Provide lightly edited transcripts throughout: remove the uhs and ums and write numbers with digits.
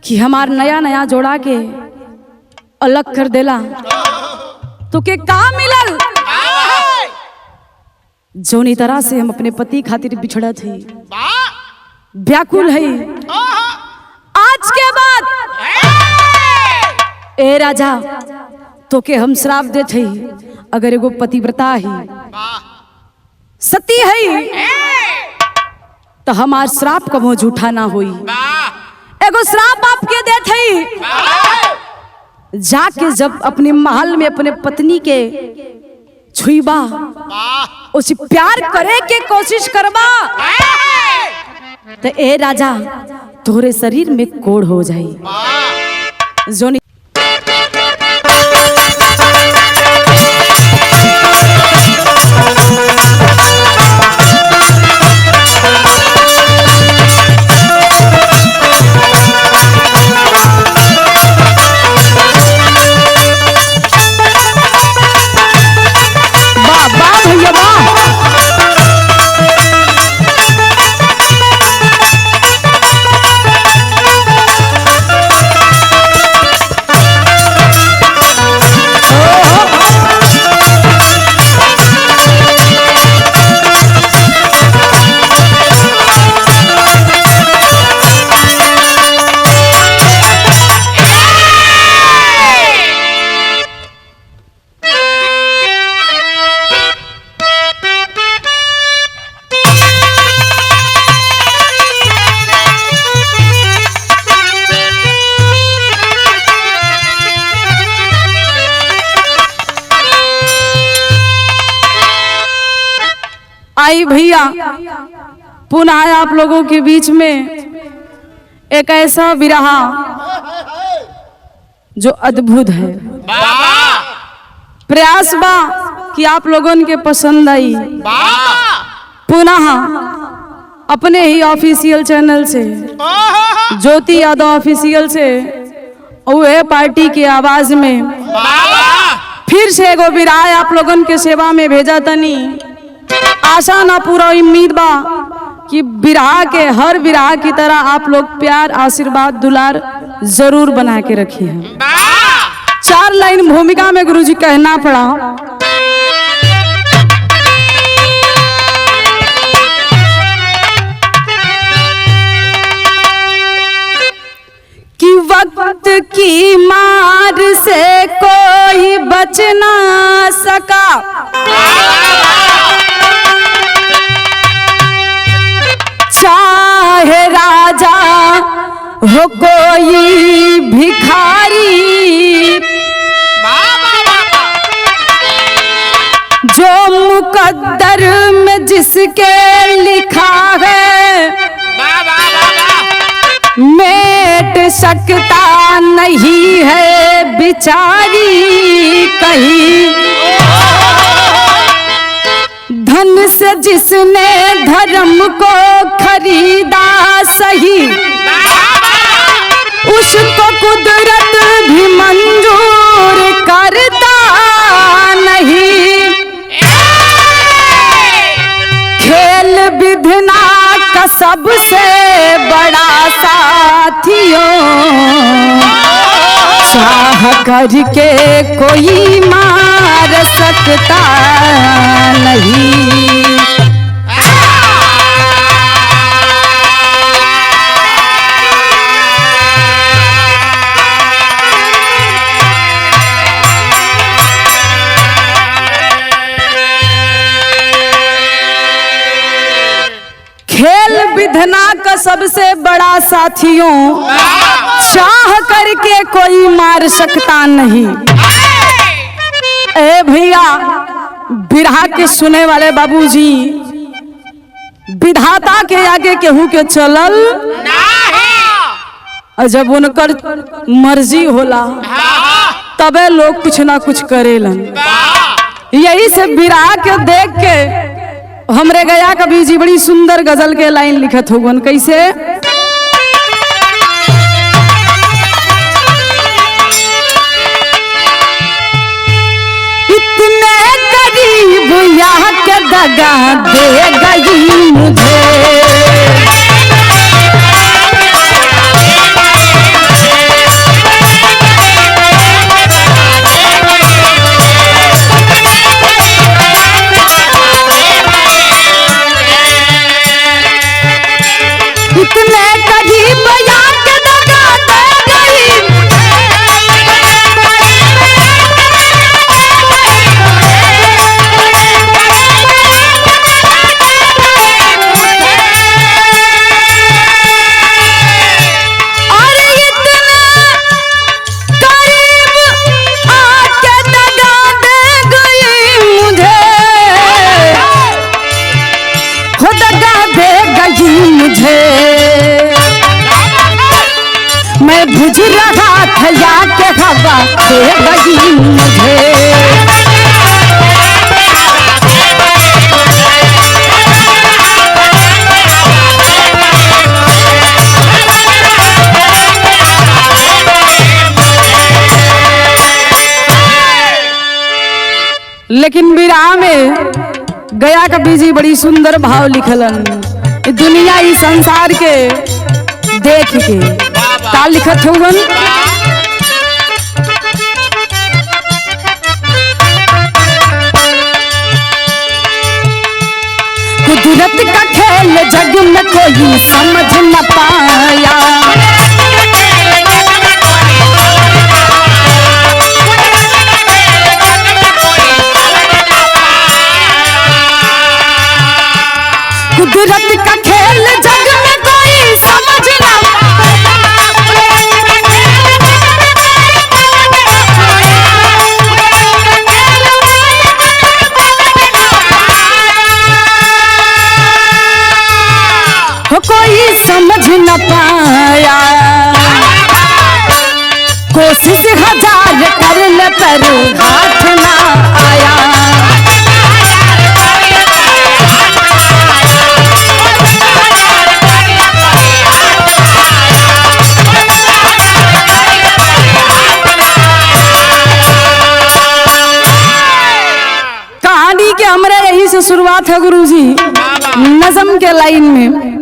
कि हमार नया नया जोड़ा के अलग कर देला तो के का मिलल। जोनी तरह से हम अपने पति खातिर बिछड़त है, व्याकुल है। आज के बाद ए राजा तो के हम श्राप देत है, अगर एगो पतिव्रता है सती है तो हमार श्राप कबो झूठा ना होई। एगो श्राप आपके देत है, जाके जब अपने महल में अपने पत्नी के छुईबा उसे प्यार करे के कोशिश करबा तो ए राजा तोरे शरीर में कोड़ हो जाई। जोनी आई भैया पुनः आप लोगों के बीच में एक ऐसा विरहा जो अद्भुत है। प्रयास बा कि आप लोगों के पसंद आई। पुनः अपने ही ऑफिशियल चैनल से ज्योति यादव ऑफिशियल से वह पार्टी की आवाज में फिर से एगो विरहा आप लोगों के सेवा में भेजा तनी। आशा ना पूरा उम्मीद बा कि विरहा के हर विरहा की तरह आप लोग प्यार आशीर्वाद दुलार जरूर बना के रखिए। 4 लाइन भूमिका में गुरुजी कहना पड़ा। कि वक्त की मार से कोई बच ना सका, चाहे राजा हो कोई भिखारी, जो मुकद्दर में जिसके लिखा है मेट सकता नहीं है बिचारी कहीं। धन से जिसने धर्म को खरीदा सही, उसको कुदरत भी मंजूर करता नहीं। खेल विधना का सबसे बड़ा साथियों, चाह करके कोई मार सकता नहीं। खेल विधना का सबसे बड़ा साथियों, चाह करके कोई मार सकता नहीं। ए भैया बिरहा के सुने वाले बाबूजी, विधाता के आगे केहू के चलल और जब उनकर मर्जी होला तबे लोग कुछ ना कुछ करेलन। यही से बिरहा के देख के हमरे गया कभी जी बड़ी सुंदर गजल के लाइन लिखत होगन। कैसे? इतने करीब यहाँ के दगा दे गई मुझे, बुझ रहा था या के हवा दे गई मुझे। लेकिन विरह में गया कवि जी बड़ी सुंदर भाव लिखलन। दुनिया इस संसार के देख के का लिखत हुवन। कुदरत का खेल जग में कोई समझ न पाया। कुदरत का खेल जग में कोई समझ ना कोई समझ न पाया। कोशिश हजार करने पर हाथ ना आया। कहानी के हमारे यही से शुरुआत है गुरुजी। नज़म के लाइन में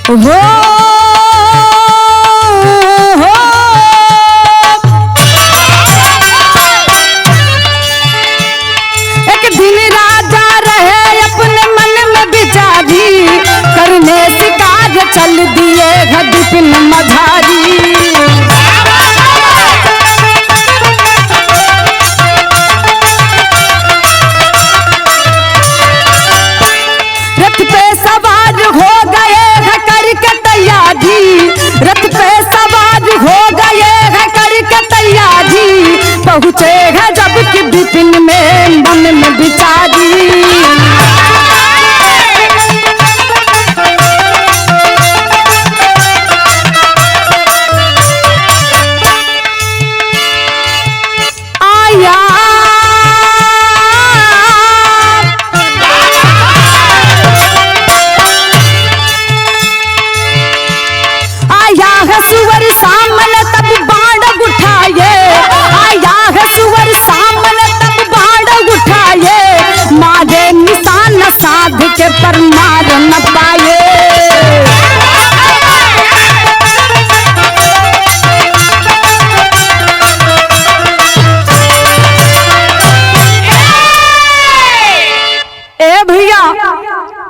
हो एक दिन राजा रहे अपने मन में विचारी। करने शिकार चल दिए विपिन मझारी। रथ पे सवार हो गए करके तैयारी। रथ पे सवार हो गए हैं करके तैयारी। पहुँचे हैं जब कि विपिन में मन में विचारी। आया सुवर सामने तब बाण उठाए। आया है सुवर सामने तब बाण उठाए। मारे निशान साध के पर मार न पाए। ए भैया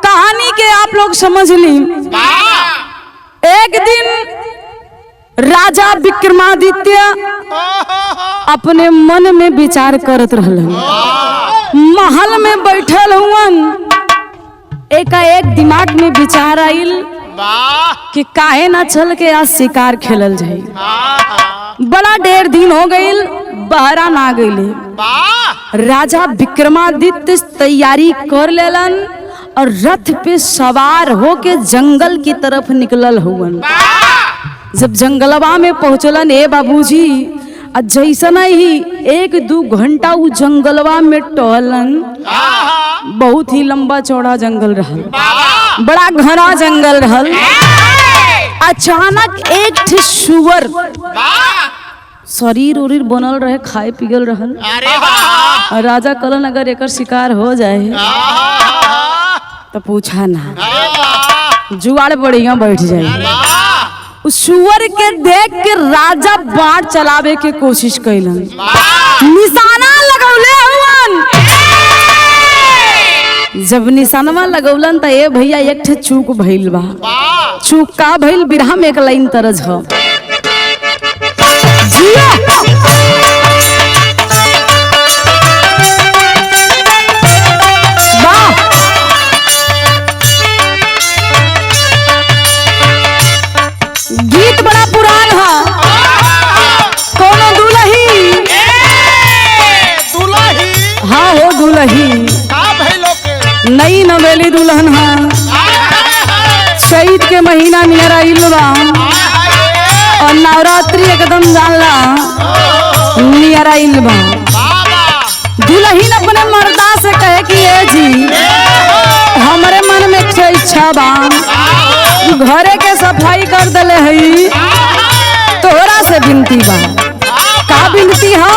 कहानी के आप लोग समझ ली। एक दिन राजा विक्रमादित्य अपने मन में विचार करत रहलन। महल में बैठल हुवन। एकाएक दिमाग में विचार आइल कि काहे ना चल के आज शिकार खेलल जाए। बड़ा ढेर दिन हो गईल बहरा ना गईले। राजा विक्रमादित्य तैयारी कर लेलन और रथ पे सवार होके जंगल की तरफ निकलल हुवन। जब जंगलवा में पहुंचलन ए बाबूजी जैसन ही 1-2 घंटा उ जंगलवा में टहलन। बहुत ही लंबा चौड़ा जंगल रहल। बड़ा घना जंगल रहल। अचानक एक ठे सुअर शरीर उरीर बनल रहे खाए पिगल रहल। राजा कहलन अगर एकर शिकार हो जाए तो पूछा ना जुआड़ बढ़िया बैठ जाए। सुअर के देख के राजा बाण चलावे के कोशिश कैलन। निशाना लगौले हुवन। जब निशानवा लगौलन त ए भैया एक ठे चूक भइल बा। चूक का भइल बिरहा में एक लाइन तरज ह। गीत बड़ा पुरान है। महीना नियर आइल बा और नवरात्रि एकदम जानला नियर आइल बा। दुल्हन अपने मर्दा से कहे कि ए जी हमारे मन में इच्छा बा, घरे के सफाई कर दले हई, तोहरा से विनती बा। का विनती है?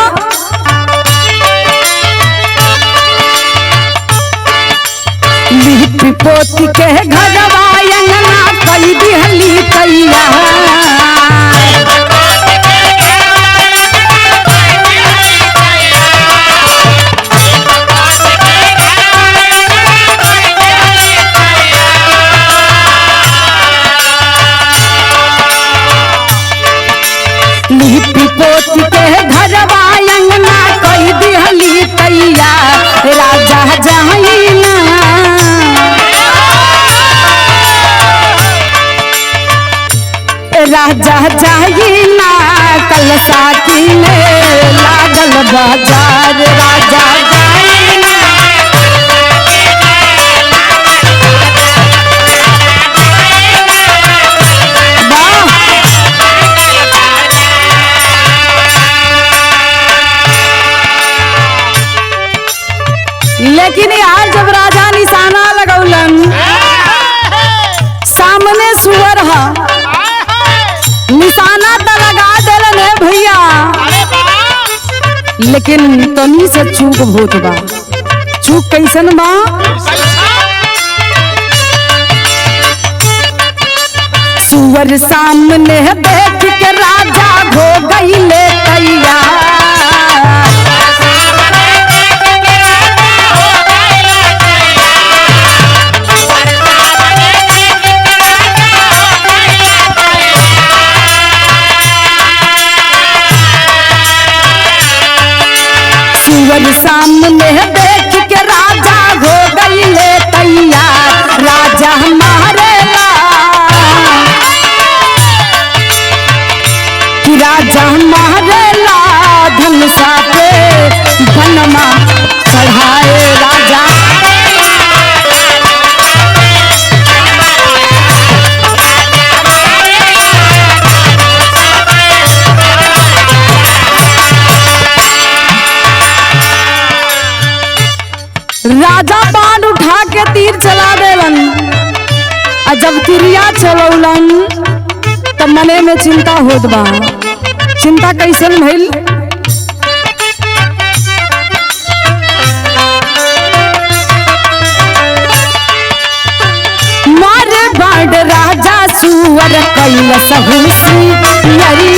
लिपि पोती के घरवा अंगना कई दिहली कैया, लिपि पोती के घरवा अंगना कई दिहली कैया, राजा जाइना राजा जाइना कलसा किने लागल बाजार, राजा जाइना लेकिन यार जब राजा निशाना लगौलन सामने सुअर है, निशाना तो लगा देलन है भैया, लेकिन तनी से चूक भूत बा। चूक कैसन बा? सुअर सामने देख के राजा हो गईले तैयार, सुअर सामने देख के राजा हो गईले तैयार, राजा मारेला कि राजा मारेला धनुषा पे बनमा चढ़ाए, राजा राजा बाण उठा के तीर चला देलन। और जब तिरिया चलौलन तब मने में चिंता होत बा। चिंता कैसन भइल? मारे बाण राजा सुअर कैलस होशियारी,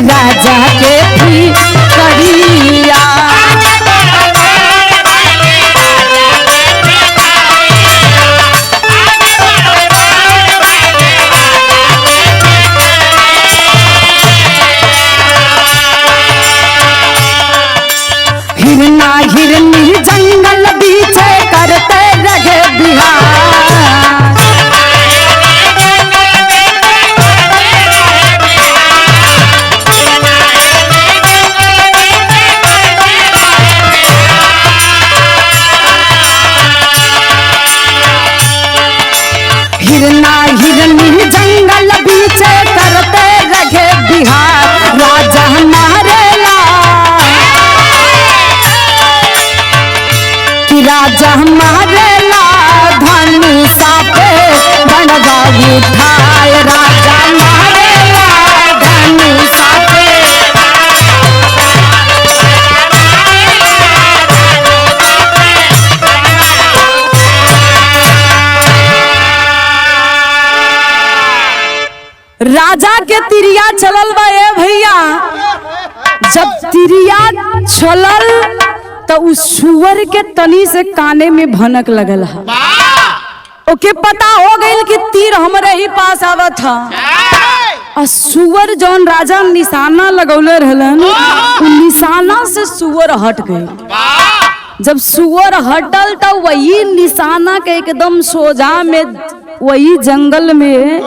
राजा के भी करिया, हिरना हिरनी जंगल बीचे करते रहे बिहार, हिरना हिरनी जंगल बीचे करते रहे बिहार, राजा मारेला कि राजा मारेला धनुषा पे बनवा उठाए, राजा मारेला धनुषा पे राजा के तिरिया चलल बा। ए भैया जब तिरिया चलल तो उस सुअर के तनी से काने में भनक लगल है। ओके पता हो गई कि तीर हमरे ही पास आवत था। और सुअर जौन राजा निशाना लगौले रहलन, निशाना से सुअर हट गए। जब सुअर हटल तो वही निशाना के एकदम सोजा में वही जंगल में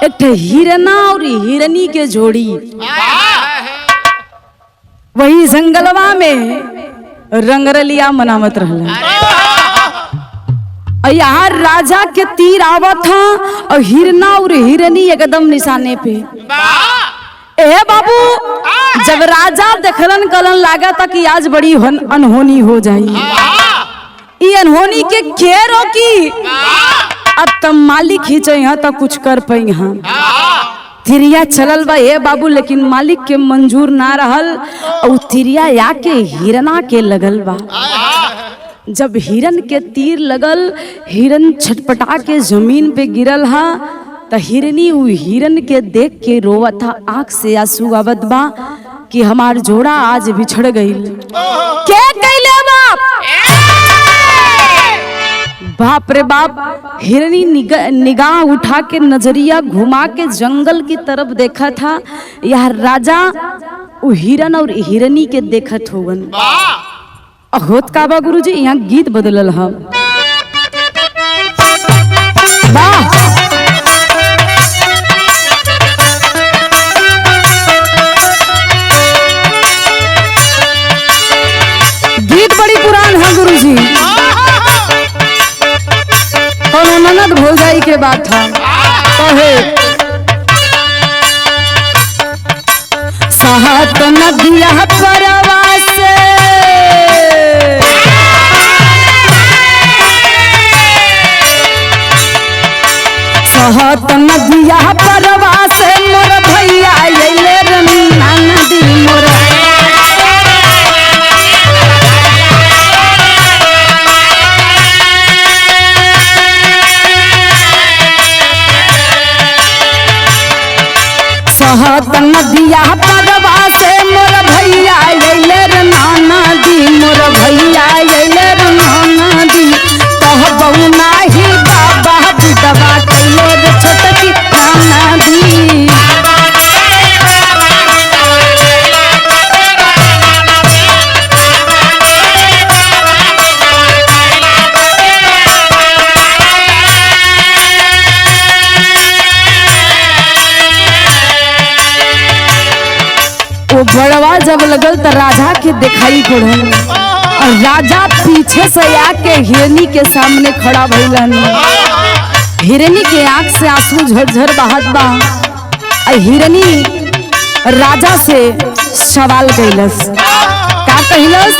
एक हिरना और हिरनी के जोड़ी वही जंगलवा में रंगरलिया मनावत रहला। यहाँ राजा के तीर आवत था और हिरना और हिरनी एकदम निशाने पे। ए बाबू जब राजा देखलन कलन लागा था कि आज बड़ी अनहोनी हो जाई, ये अनहोनी के रोकी। अब तब मालिक खींचे यहाँ तक कुछ कर पाई। हाँ तिरिया चलल बा ए बाबू, लेकिन मालिक के मंजूर ना रहल और तिरिया या के हिरना के लगल बा। जब हिरन के तीर लगल, हिरन छटपटा के जमीन पे गिरल हा तो हिरनी उ हिरन के देख के रोवत था, आंख से आंसू आवत बा कि हमार जोड़ा आज बिछड़ गईल। के कैले बाप? बाप रे बाप। हिरनी निगाह उठा के नजरिया घुमा के जंगल की तरफ देखा था। यह राजा उ हिरन और हिरनी के देखत होवन। होत का बा गुरुजी, यहाँ गीत बदलल हा। गीत बड़ी पुरान है गुरुजी, कौन ननद भौजाई के बात था। कहे सहत नदिया परवा से सहत नदिया परवा से मोर भैया अइले रमीना नदी मोर। सहत नदिया परवा से मोर भैया अइले रमीना नदी मोर भैया अइले रमीना नदी। कह बहु नाही बाबा बिदवा कैलो रे छोटकी नाना दी। वो बड़वा जब लगल तो राजा के दिखाई पड़ल और राजा पीछे से आके हिरनी के सामने खड़ा भइलन। हिरनी के आंख से आंसू झरझर बहत बा। हिरनी राजा से सवाल कैलस। का कहलस?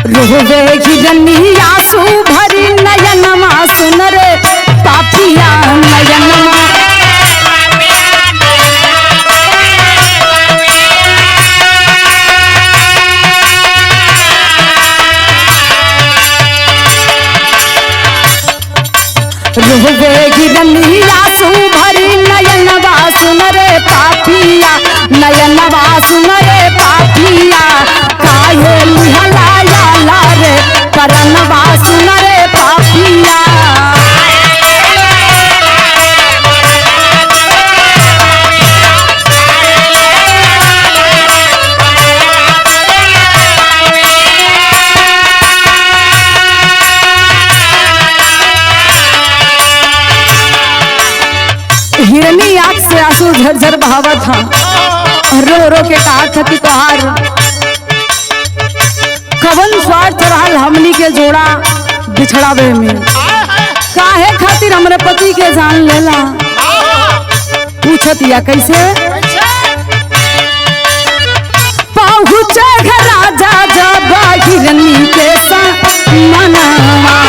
रोवे हिरनी आंसू भरी नयनमा सुन रे पापिया नयनमा। रोवे हिरनी आंसू भरी नयनवा सुन रे पापिया नयनवा सुन रे पापिया। काहे लिहला याला रे परनवा सुन रे पापिया। हिरनी आंख से आंसू झरझर बहावत था, रो रो के कहा था कि तोहार कवन स्वार्थ रहल हमनी के जोड़ा बिछड़ावे में। काहे खातिर हमरे पति के जान लेला? पूछत या कैसे? पहुँचे घर राजा जब हिरनी के मनवा।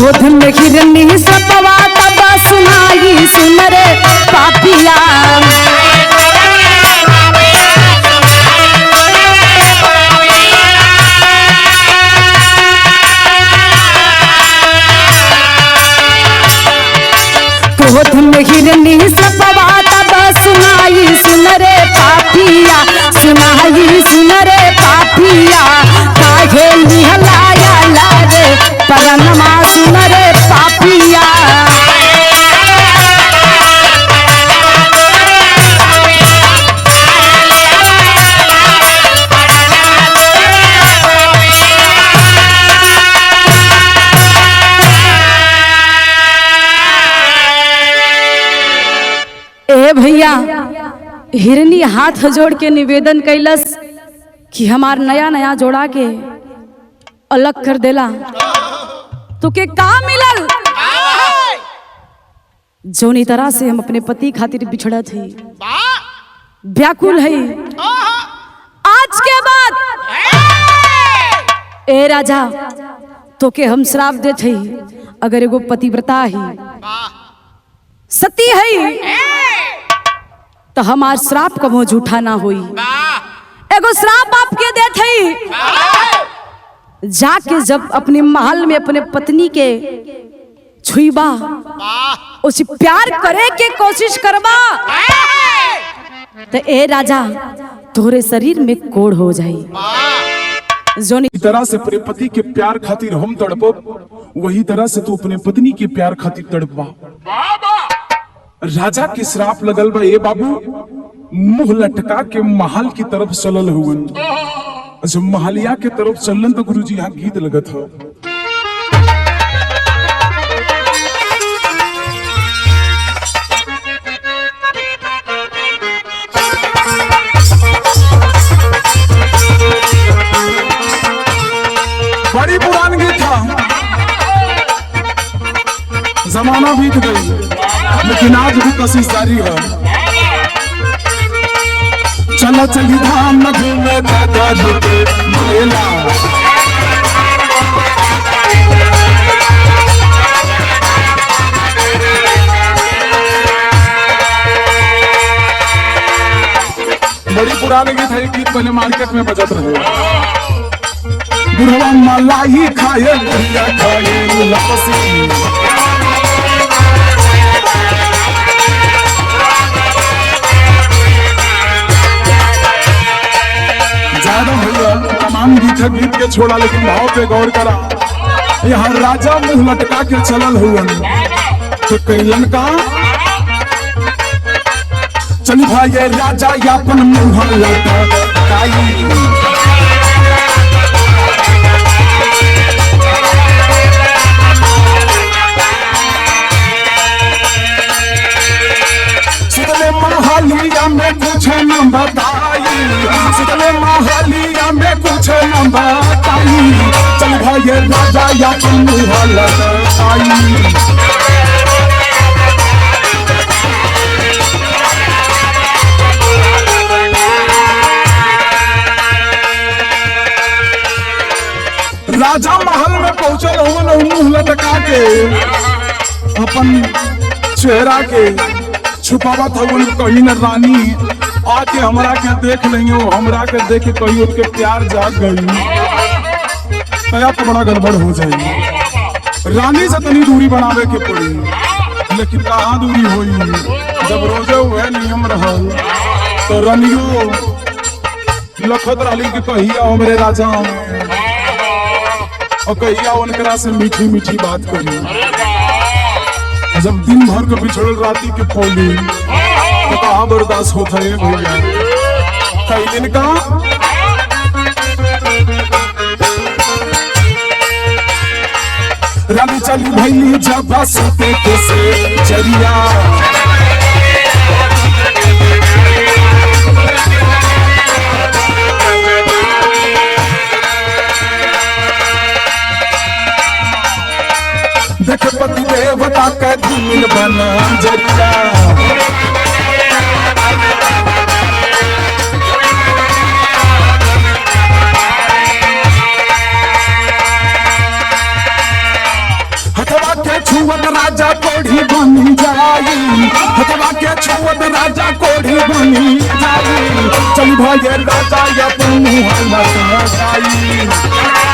क्रोध में हिरनी सपवा तब सुनाई सुन रे पापिया। क्रोध में हिरनी सपवा तब सुनाई सुन रे पापिया, सुनाई सुन रे पापिया। काहे निहलाया लागे परनमा सुन रे पापिया। ए भैया, हिरनी हाथ जोड़ के निवेदन कैलस कि हमार नया नया जोड़ा के अलग कर देला तो के का मिलल। जोनी तरह से हम अपने पति खातिर बिछड़त है, व्याकुल है। आज के बाद ए राजा तो के हम श्राप देते है, अगर एगो पतिव्रता है सती है तो हमार श्राप कबो झूठा ना होई। एगो श्राप आपके देते जाके जब अपने महल में अपने पत्नी के छुईबा, उसे प्यार करे के कोशिश करबा तो ए राजा तोरे शरीर में कोड़ हो जाई। जोनी तरह से अपने पति के प्यार खातिर हम तड़पो, वही तरह से तू अपने पत्नी के प्यार खातिर तड़पवा। राजा के श्राप लगल बा ए बाबू, मुंह लटका के महल की तरफ चलल हुवन। जब महलिया के तरफ चलन तो गुरुजी यहाँ गीत लगत हो। बड़ी पुरान गीत था, जमाना बीत गई लेकिन आज भी कोशिश जारी है। चलो चली धाम न घूमे दादा के मेला। बड़ी पुरानी गीत है, गीत पहले मार्केट में बजत रहे। बुढ़वा मलाई खाए बुढ़िया खाए लपसी। तमाम गीत के छोड़ा लेकिन भाव पे गौर करा। यहाँ राजा मुंह लटका के चलल हुआ तो कैलन का चली भाई ये राजा यापन मुंह लटकाई। सुतले महालिया में कुछ न बताई, सुतले महालिया में कुछ न बताई। चल भाई ये राजा यापन मुंह लटकाई। राजा महल में पहुंचल हुआ मुंह लटका के अपन चेहरा के छुपावत हो। कहीं न रानी आके हमरा के देख लेंगे, हमरा के देख कहीं उनके प्यार जाग गई तो बड़ा गड़बड़ हो जाएगी। रानी से तनी दूरी बनावे के पड़ी, लेकिन कहाँ दूरी हुई जब रोजे हुए नियम रहा तो रानियों लखत रही कि कहिया हो मेरे राजा और कहिया उनकरा से मीठी मीठी बात करी। जब दिन भर के बिछड़ल राती के खोली तो कहाँ बर्दाश्त होता है भैया। कई दिन का रानी चली भैली जब सोते से चरिया। देख पति देवता के धूल बना जरिया। हथवा बनी जाई चल भागे राजा या मुँह जाई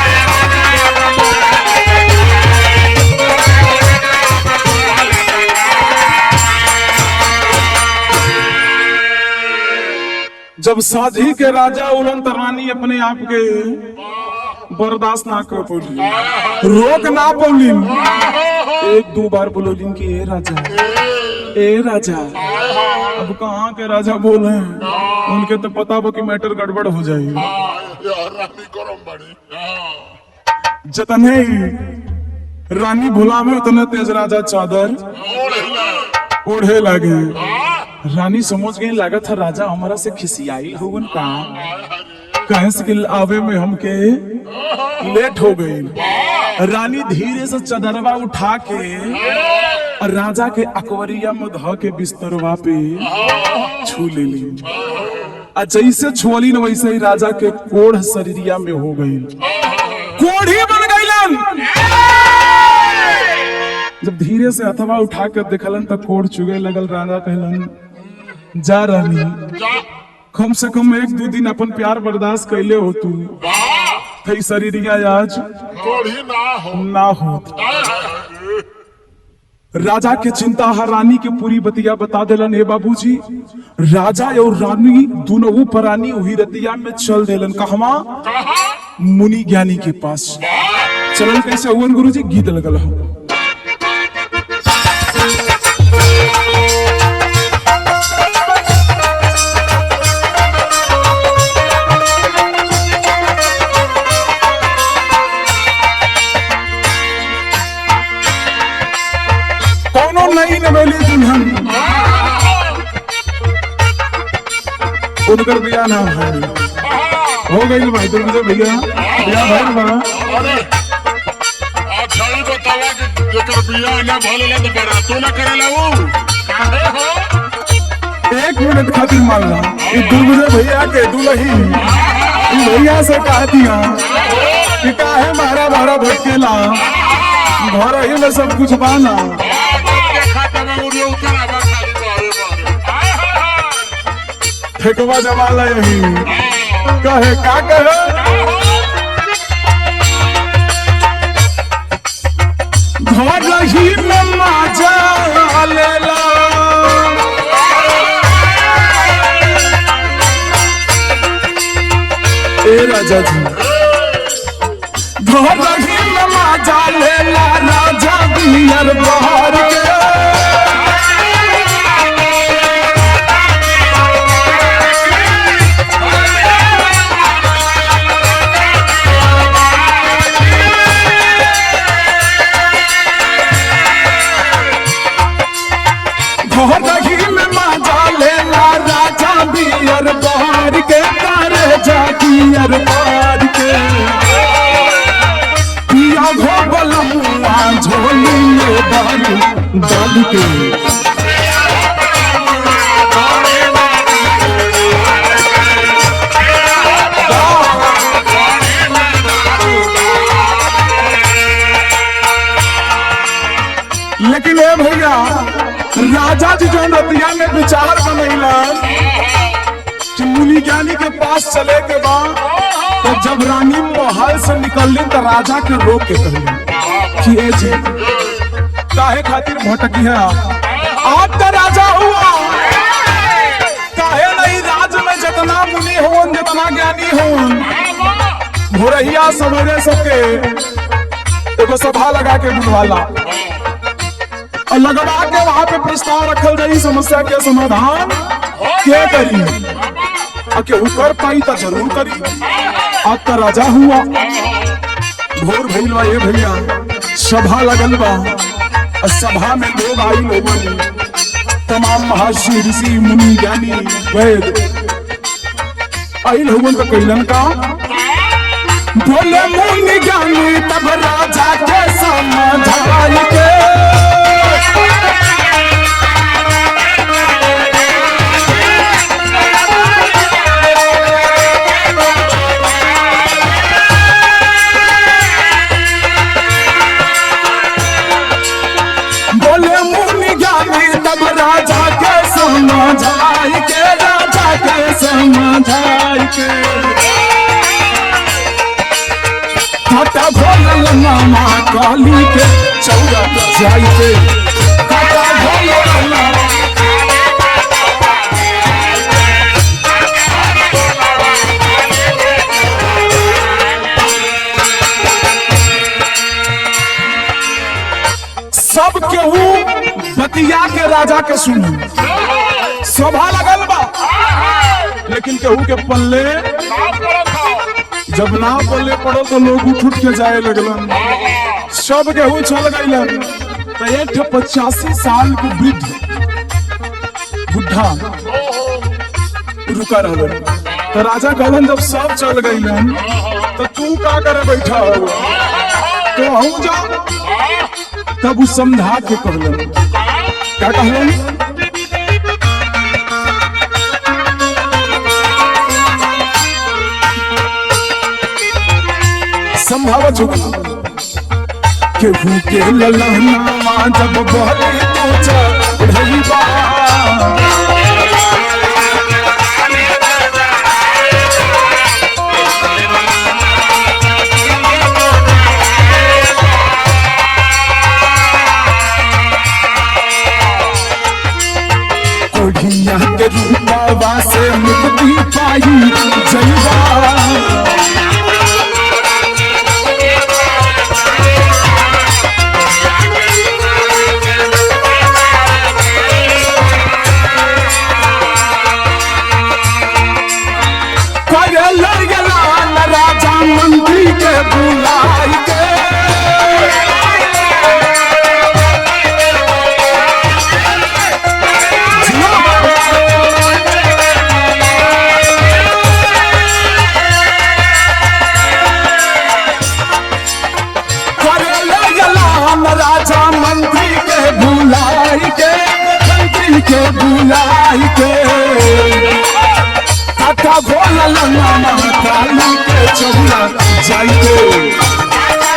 जब साधी के राजा उड़न रानी अपने आप के बर्दाश्त ना कर पौली रोक ना पौली एक दो बार बोलोलिन कि ए राजा अब कहाँ के राजा बोले उनके तो पता बा कि मैटर गड़बड़ हो जाएगी जतने रानी भुला में उतने तेज राजा चादर ओढ़े लगे रानी समझ गई लागत है राजा हमारा से खिसियाई होगन का कहे से आवे में हमके लेट हो गई रानी धीरे से चदरवा उठा के और राजा के अकवरिया में ध के बिस्तरवा पे छू ले ली जैसे छुअली न वैसे ही राजा के कोढ़ शरीरिया में हो गई कोढ़ी बन गईलन जब धीरे से हथवा उठा कर देखलन तो कोढ़ चुगे लगल राजा कहलन जा रानी कम से कम एक दो दिन अपन प्यार बर्दाश्त कैले हो तू थई शरीरिया आज ना हो राजा के चिंता है रानी के पूरी बतिया बता देलन हे बाबूजी राजा और रानी दोनों परानी वही रतिया में चल देलन कहवा मुनि ज्ञानी के पास चलन कैसे हुआ गुरुजी गीत लगल हो नई नवेली दुल्हन उनकर बिया ना हो गई भाई तुम भैया बिया भाई बड़ा अरे अच्छा ही बतावा कि जेकर बिया ना भलेला तो बरातो ना करेला वो काहे हो एक मिनट खातिर मान ला ये दूल्हे भैया के दुल्ही भैया से कह दिया कि काहे मारा मारा भटकेला घर ही में सब कुछ बाना ठेकवा जमाला यही कहे का कहे घर ही में माजा लेला ए राजा जी घर ही में माजा लेला राजा बियर बहार के बहार के तारे जाकियर पार के पिया घो बलमुआ झोली में डाल के लेकिन ए भैया राजा जी जो रतिया में विचार बनैलन मुनि ज्ञानी के पास चले के बाद तो जब रानी महल से निकलली तो राजा के रोक के कहली कि ए जी काहे खातिर भटकी है आप तो राजा हुआ काहे नहीं राज में जितना मुनि होन जितना ज्ञानी होन भोरहिया सवेरे सबके एगो सभा लगा के बुलवाला और लगवा के वहां पे प्रस्ताव रखल जाई समस्या के समाधान के करी केहू कर पाई तो जरूर करी आज तो राजा हुआ भोर भइल बा ये भैया सभा लगल बा सभा में लोग आई लोगन तमाम महर्षि ऋषि मुनि ज्ञानी वैद आई लोगन का कैलन का बोले मुनि ज्ञानी तब राजा के समझाई के राजा के समझाई के राजा साझाई के काटा भोल मामा काली के चौरा पर जाई के काटा भोल सब केहू बतिया के राजा के सुनी सभा लगल बा लेकिन केहू के पल्ले जब ना पल्ले पड़ो तो लोग उठ उठ के जाए लगलन सब केहू चल गइलन तो एक 85 साल के वृद्ध बुढ़ा रुका रहलन तो राजा कहलन जब सब चल गइलन तो तू का करे बैठा हो तो हम जा तब उस समझा के कहलन क्या कहलन संभावत होगा केहू के ललहना जब बहले पहुंचा ढली बा कोढ़िया के रूपवा से मुक्ति पाई जइबा राजा मंत्री के बुलाई के राजा मंत्री के बुलाई के मंत्री के बुलाई के काटा भोल मामा काली के चौरा जाई के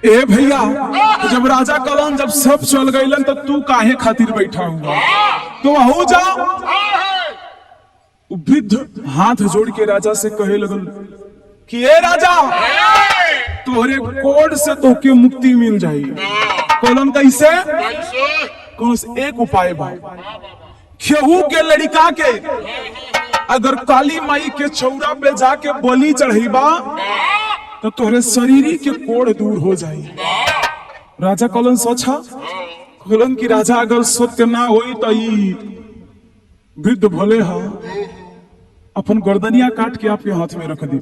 ए भैया जब राजा कहलन जब सब चल गइलन तो तू काहे खातिर बैठा हुआ तो हो जा वृद्ध हाथ जोड़ के राजा से कहे लगल कि ए राजा तोहरे कोड से तोके मुक्ति मिल जाई कहलन कैसे कौन से एक उपाय बा केहू के लड़का के अगर काली माई के चौरा पे जाके बलि चढ़ीबा तो तोहरे शरीरी के कोड़ दूर हो जाई राजा कहलन सोचा कहलन कि राजा अगर सत्य ना होई तो ई वृद्ध भले हा अपन गर्दनिया काट के आपके हाथ में रख दी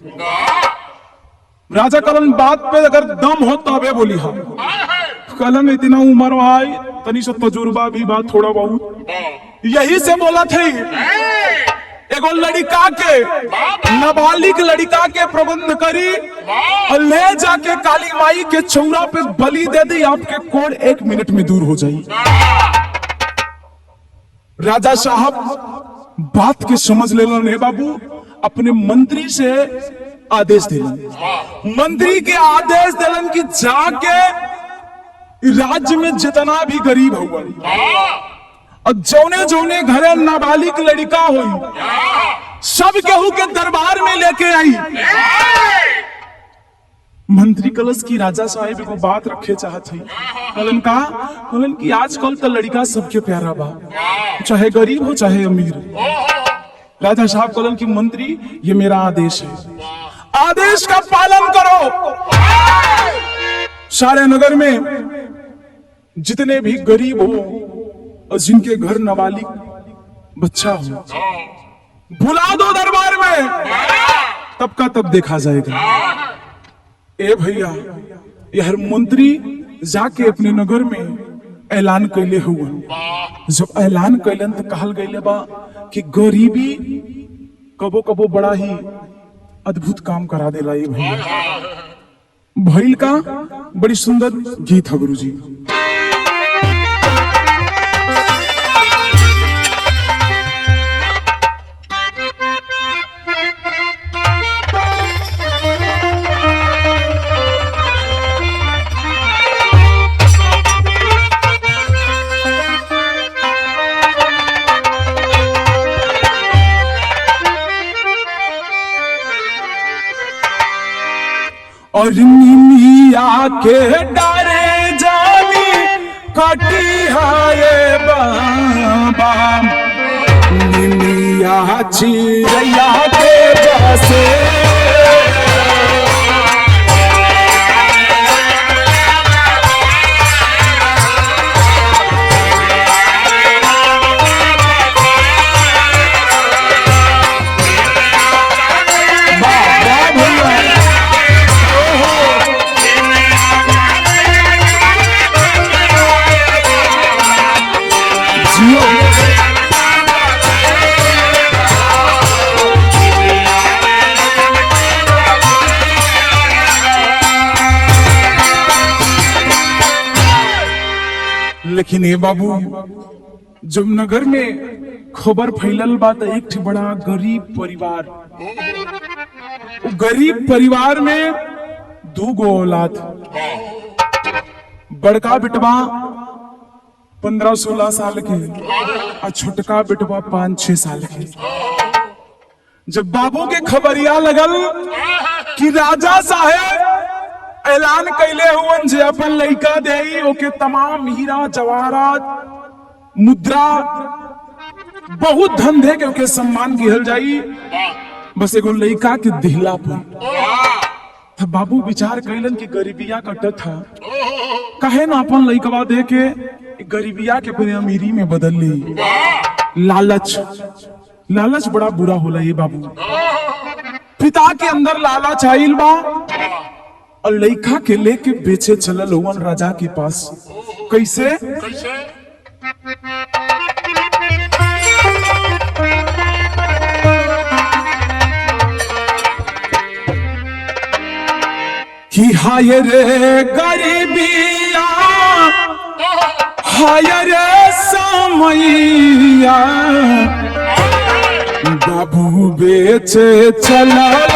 राजा कहलन बात पे अगर दम हो तबे बोली हा कहलन इतना उम्र आई तनी से तजुर्बा भी बात थोड़ा बहुत यही से बोला थी एगो लड़का के नाबालिग लड़का के प्रबंध करी और ले जाके काली माई के चौरा पे बलि दे दी आपके कोड़ 1 मिनट में दूर हो जाई राजा साहब बात के समझ लेलन हे बाबू अपने मंत्री से आदेश दिलन मंत्री के आदेश दिलन कि जाके राज्य में जितना भी गरीब हुआ और जौने जौने घरे नाबालिग लड़का हुई सब केहू के दरबार में लेके आई मंत्री कलश की राजा साहब को बात रखे चाहत है कहलन कि आजकल तो लड़का सबके प्यारा बा चाहे गरीब हो चाहे अमीर राजा साहब कहलन कि मंत्री ये मेरा आदेश है आदेश का पालन करो सारे नगर में जितने भी गरीब हो और जिनके घर नाबालिग बच्चा हो बुला दो दरबार में तब का तब देखा जाएगा ए भैया यह मंत्री जाके अपने नगर में ऐलान कैले हुआ जब ऐलान कैलन तो कहल गईले बा कि गरीबी कबो कबो बड़ा ही अद्भुत काम करा देला ये भैया भैल का बड़ी सुंदर गीत है गुरुजी और निमिया के डारे जानी कटी हाय बाबा निमिया चिड़ैया के जैसे लेकिन ये बाबू जब नगर में खबर फैलल बा तो एक ठे बड़ा गरीब परिवार, गरीब परिवार में 2 गो औलाद, बड़का बेटवा 15-16 साल के और छोटका बेटवा 5-6 साल के। जब बाबू के खबरिया लगल कि राजा साहेब ऐलान कैले हुवन जे अपन लड़का देई ओके तमाम हीरा जवाहरात मुद्रा बहुत धन दे के ओके सम्मान किहल जाई, बस एगो लड़का के दिहला पर। तब बाबू विचार कैलन कि गरीबिया कटत था, कहे ना अपन लड़कवा दे के गरीबिया के अपने अमीरी में बदल ली। लालच बड़ा बुरा होला ये बाबू। पिता के अंदर लालच आइल बा और लड़का के लेके बेचे चलल हुवन राजा के पास। कैसे? कि हाय रे गरीबिया हाय रे समैया बाबू बेचे चलल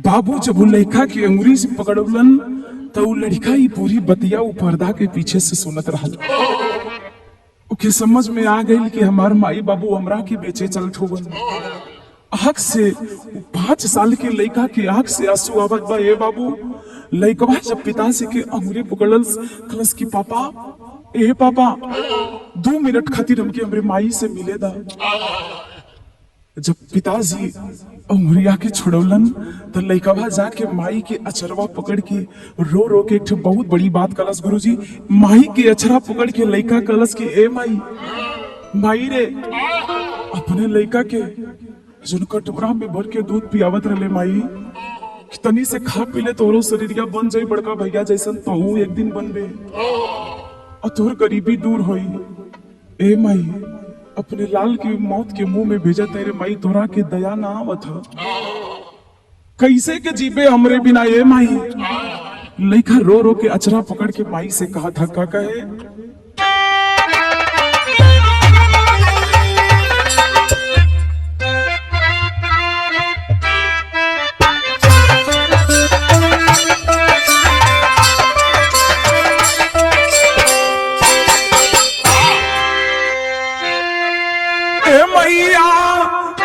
बाबू जब वो लड़का की अंगुरी से पकड़लन तो वो लड़का ही पूरी बतिया वो पर्दा के पीछे से सुनत रहल। ओके समझ में आ गई कि हमार माई बाबू हमरा के बेचे चलत होवन। आँख से 5 साल के लड़का के आँख से आंसू आवत बा। ए बाबू लड़कवा जब पिता से के अंगुरी पकड़ल कलस की पापा ए पापा 2 मिनट खातिर हमके हमरे माई से मिले दा। जब पिताजी अंगुरिया के छोड़ौलन तो लड़कवा जाके माई के अचरवा पकड़ के रो रो के एक बहुत बड़ी बात कलस। गुरुजी माई के अचरा पकड़ के लड़का कलस के ए माई रे अपने लड़का के जुनका टुकड़ा में भर के दूध पियावत रहे माई, तनी से खा पी ले तोरो शरीरिया बन जाई बड़का भैया जैसन तहू एक दिन बनबे और तोर गरीबी दूर होई। ए माई अपने लाल की मौत के मुंह में भेजा तेरे माई तोरा के दया ना आवत ह, कैसे के जीवे हमरे बिना। ए माई लड़का रो रो के अचरा पकड़ के माई से कहा था का कहे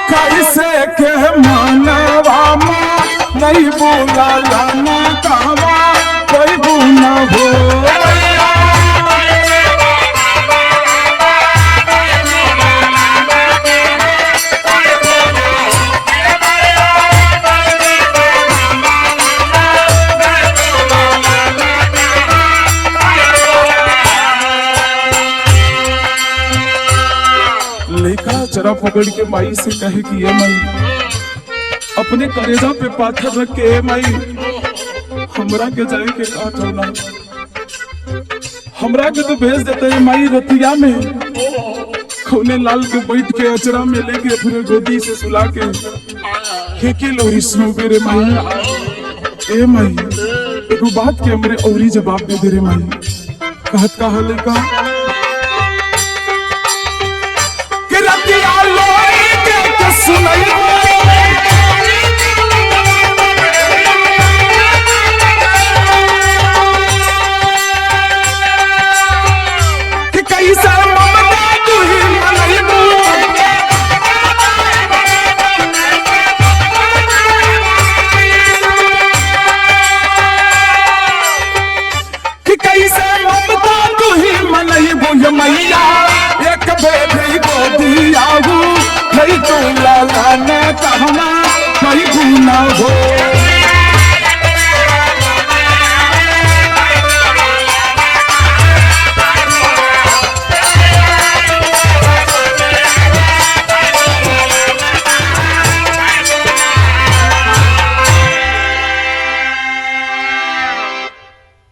कैसे के मानवा नहीं बोला लाना कहवा कोई बुना हो। लड़का चरा पकड़ के माई से कहे कि ये माई अपने कलेजा पे पाथर रख के माई हमरा के जाए के कहा चलना, हमरा के तो भेज देते है माई रतिया में खौने लाल के बैठ के अचरा में लेके पूरे गोदी से सुला के के लोरी सुनो रे माई। ए माई एगो बात के हमरे औरी जवाब दे दे रे माई। कहत का हले का कि रतिया लोरी के सुनई कि कैसा ममता तू ही मनई मैया एक बेटी गोदी आऊ कई तो लाला ने कहना कई गुना हो।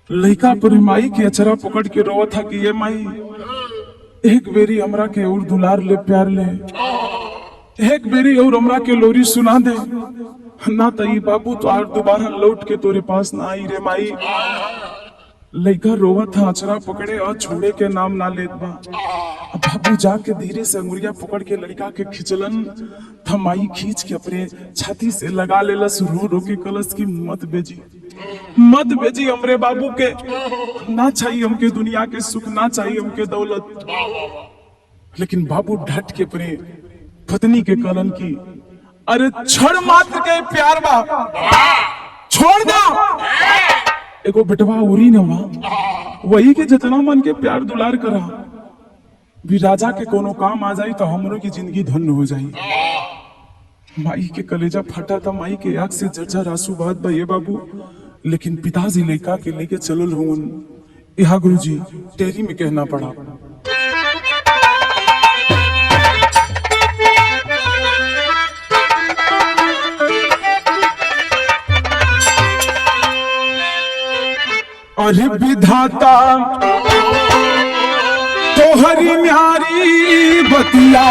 लइका पर माई के अचरा पकड़ के रोवा था कि ये माई एक बेरी हमरा के और दुलार ले प्यार ले, एक बेरी और हमरा के लोरी सुना दे ना तई बाबू तो आज दोबारा लौट के तोरे पास ना आई रे माई। लइका रोवा था अचरा पकड़े और छोड़े के नाम ना लेत बा। बाबू जाके धीरे से अंगुरिया पकड़ के लड़का के खिंचलन था। माई खींच के अपने छाती से लगा लेला रो रो के कलश की मत बेजी हमरे बाबू के। ना चाहिए हमके दुनिया के सुख, ना चाहिए हमके दौलत। लेकिन बाबू ढट के अपने पत्नी के कलन की अरे क्षण मात्र के प्यार बा छोड़ दो। एगो बेटवा उरी न वही के जितना मन के प्यार दुलार करा भी राजा के कोनो काम आ जाई तो हमरों की जिंदगी धन्य हो जाई। माई के कलेजा फटा था, माई के आंख से जर्जर आंसू बहत बा ये बाबू। लेकिन पिताजी लड़का के लेके चलल हुन। यहाँ गुरुजी टेरी में कहना पड़ा अरे विधाता तोहरी न्यारी बतिया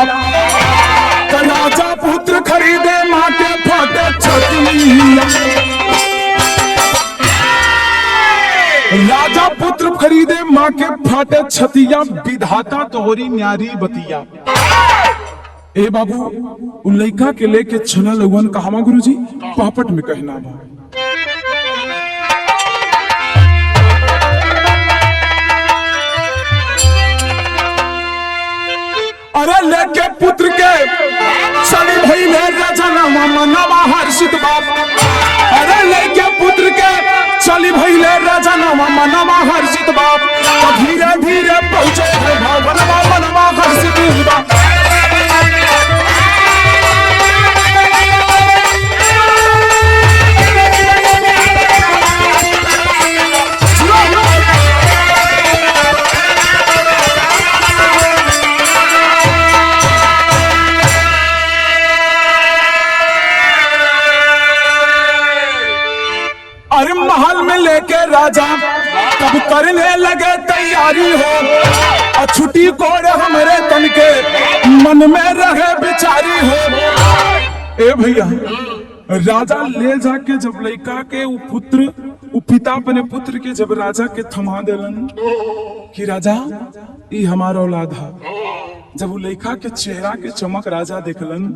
राजा पुत्र खरीदे माँ के फटे छतिया। राजा पुत्र खरीदे माँ के फाटे छतिया विधाता तोहरी न्यारी बतिया। ए बाबू उन लइका के लेके चला लगवन कहावा गुरुजी पापट में कहना बा अरे लेके पुत्र के चली भइले रजनवा मनवा हर्षित बाप। अरे लेके पुत्र के चली भइले रजनवा मनवा हर्षित बाप। तो धीरे धीरे पहुंचे है भवनवा मनवा हर्षित बाप। अरे महल में लेके राजा तब करने लगे तैयारी हो। और छुट्टी कोड़े हमारे तन के मन में रहे बिचारी हो। ए भैया राजा ले जाके जब लड़का के वो पिता अपने पुत्र के जब राजा के थमा देलन कि राजा ये हमारा औलाद है। जब वो लड़का के चेहरा के चमक राजा देखलन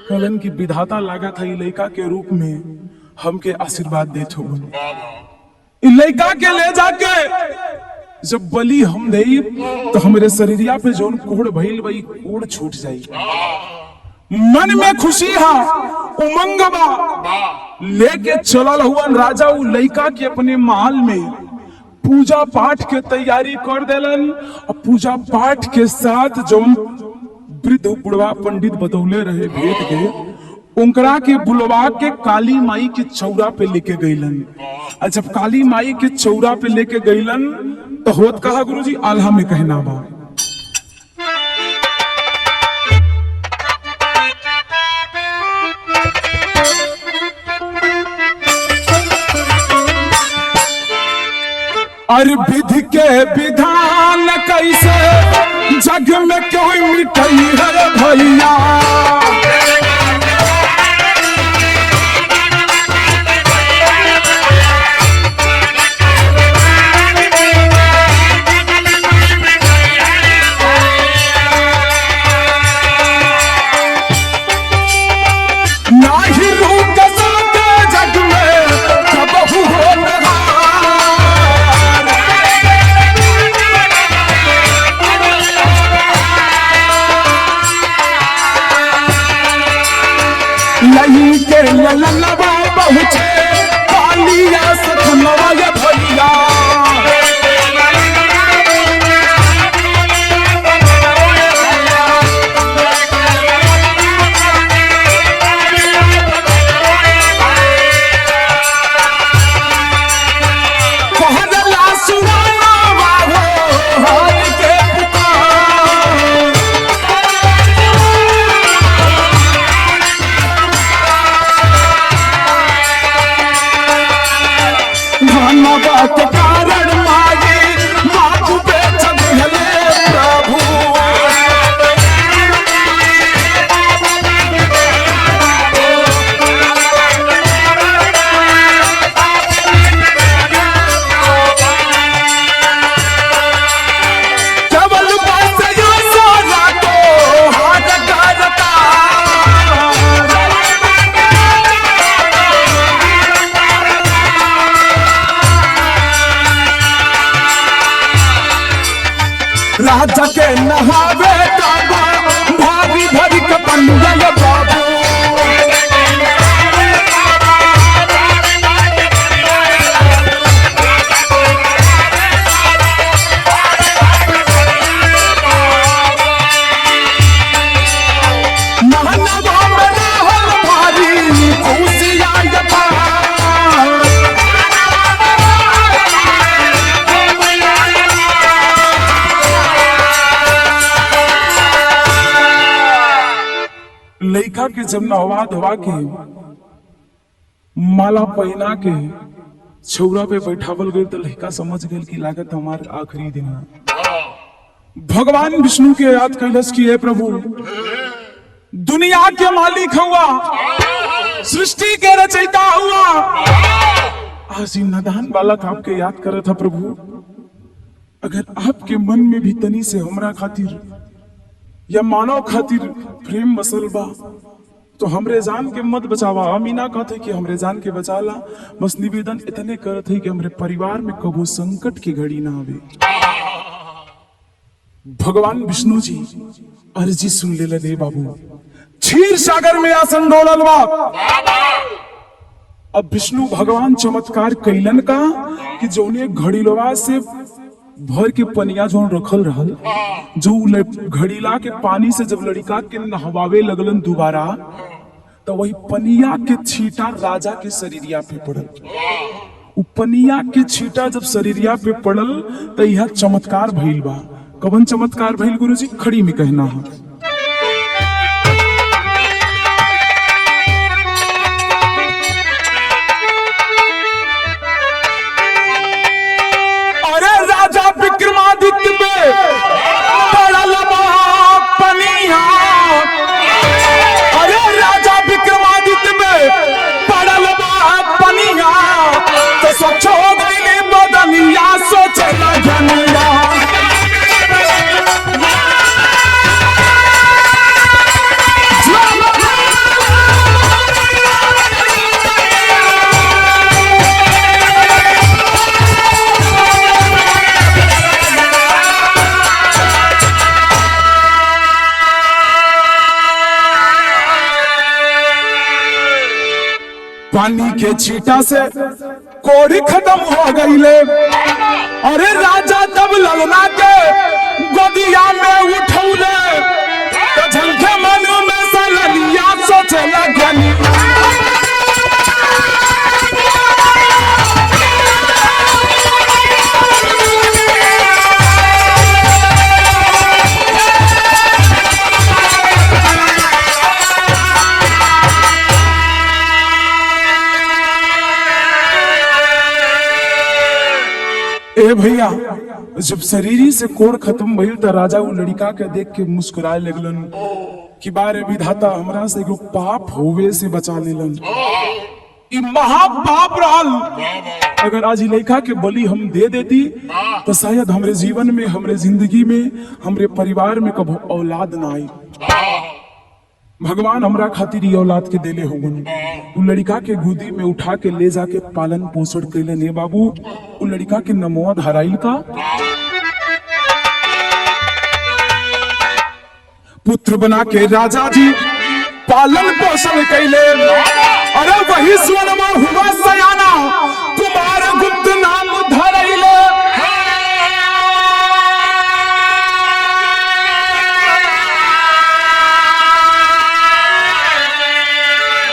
कहलन कि विधाता लागा था लड़का के रूप में हमके आशीर्वाद देत हो। लड़का के ले जाके जब बलि हम दे तो हमारे शरीरिया पे जौन कोड़ भइल वही कोड़ छूट जाई। मन में खुशी है उमंग बा लेके चलल हुआ राजा वो लड़का के अपने महल में पूजा पाठ के तैयारी कर देलन। और पूजा पाठ के साथ जौन वृद्ध बुढ़वा पंडित बतौले रहे भेद के उनकरा के बुलवा के काली माई के चौरा पे लेके गईलन। और जब काली माई के चौरा पे लेके गईलन तो होत कहा गुरुजी आल्हा में कहना बा और विधि के विधान कैसे जग में कोई मिठाई है भैया। नहीं के ललनवा पहुँचे कालिया सतनवा ये भैया। पहला सुनाना वाहो हार के पुकार। धनवा के कारण मागी मातु बेच दिहले प्रभु। केवल बस यो सोना को हाथ करता। राजा के नहावे काबा भारी भरी के पनुआ बाबू। महनवा में रहल भारी खुशियाँ लइका के जब नहवा धोवा के माला पहना के छौरा पे बैठावल गई तो लइका समझ गए कि लागत हमार आखिरी दिन है। भगवान विष्णु के याद कैलस की है प्रभु दुनिया के मालिक हुआ, सृष्टि के रचयिता हुआ। आज नादान बालक आपके याद करे था प्रभु। अगर आपके मन में भी तनी से हमरा खातिर या मानव खातिर प्रेम बसल बा तो हमरे जान के मत बचावा। अमीना कहते कि हमरे जान के बचाला। बस निवेदन इतने करत है कि हमरे परिवार में कबो संकट की घड़ी ना आवे। भगवान विष्णु जी अर्जी सुन ले रे बाबू। क्षीर सागर में आसन डोलल बा। अब विष्णु भगवान चमत्कार कैलन का कि जोने घड़ीलवा से भर के पनिया जो रखल रहल जो घड़ीला के पानी से जब लड़का के नहवावे लगलन दोबारा तो वही पनिया के छींटा राजा के शरीरिया पे पड़ल। पनिया के छींटा जब शरीरिया पे पड़ल तो यह चमत्कार भइल बा। कवन चमत्कार भइल गुरुजी? खड़ी में कहना है। विक्रमादित्य पे पड़ल बा पनिया। अरे राजा विक्रमादित्य में पड़ल बा पनिया तो स्वच्छ हो गई बदनिया सोचला जनिया। पानी के छींटा से कोड़ी खत्म हो गई ले। अरे राजा तब ललना के गोदिया में उठौले तो झलके मन में सलनिया सोचे लगनी। ए भैया जब शरीरी से कोड़ खत्म भइल त राजा वो लड़का के देख के मुस्कुराए लगलन कि बारे विधाता हमरा से एगो पाप होवे से बचा लेलन। ई महापाप रहल। अगर आज लड़का के बलि हम दे देती तो शायद हमरे जीवन में, हमरे जिंदगी में, हमरे परिवार में कभी औलाद ना आई। भगवान हमरा खातिर ये औलाद के देले होगन। उ लड़का के गोदी में उठा के ले जाके पालन पोषण कैले ने बाबू। उ लड़का के नमोआ धराइल का पुत्र बना के राजा जी पालन पोषण कैले। अरे वही स्वनमा हुआ सयाना कुमार गुप्त नाम धरैले।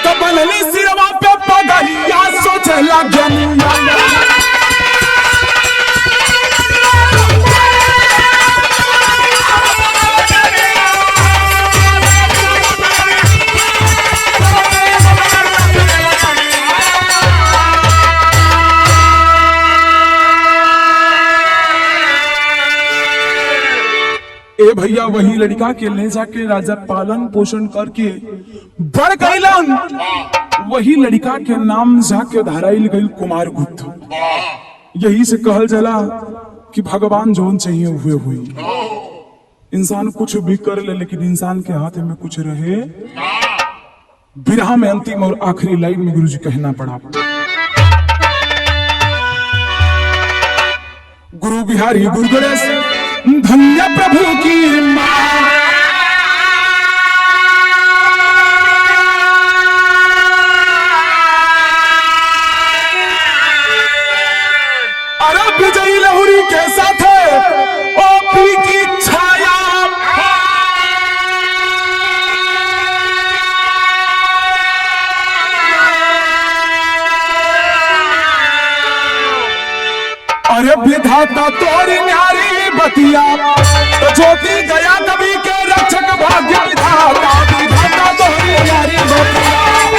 तो बनली सिरवा पे पगड़िया सोचे लगन। ए भैया वही लड़का के ले जाके राजा पालन पोषण करके बड़ कैलन। वही लड़का के नाम जाके धराइल गई कुमार गुप्त। यही से कहल जाला कि भगवान जोन चाहिए हुए हुई। इंसान कुछ भी कर ले लेकिन इंसान के हाथ में कुछ रहे। विरह में अंतिम और आखिरी लाइन में गुरुजी कहना पड़ा, गुरु बिहारी गुरु गणेश धन्य प्रभु की मां। अरे विजयी लहुरी के साथ ओपी की छाया। अरे विधाता तोरी न्यारी बतिया तो ज्योति गया कवि के रक्षक भाग्य विधाता। विधाता तोरी न्यारी बतिया।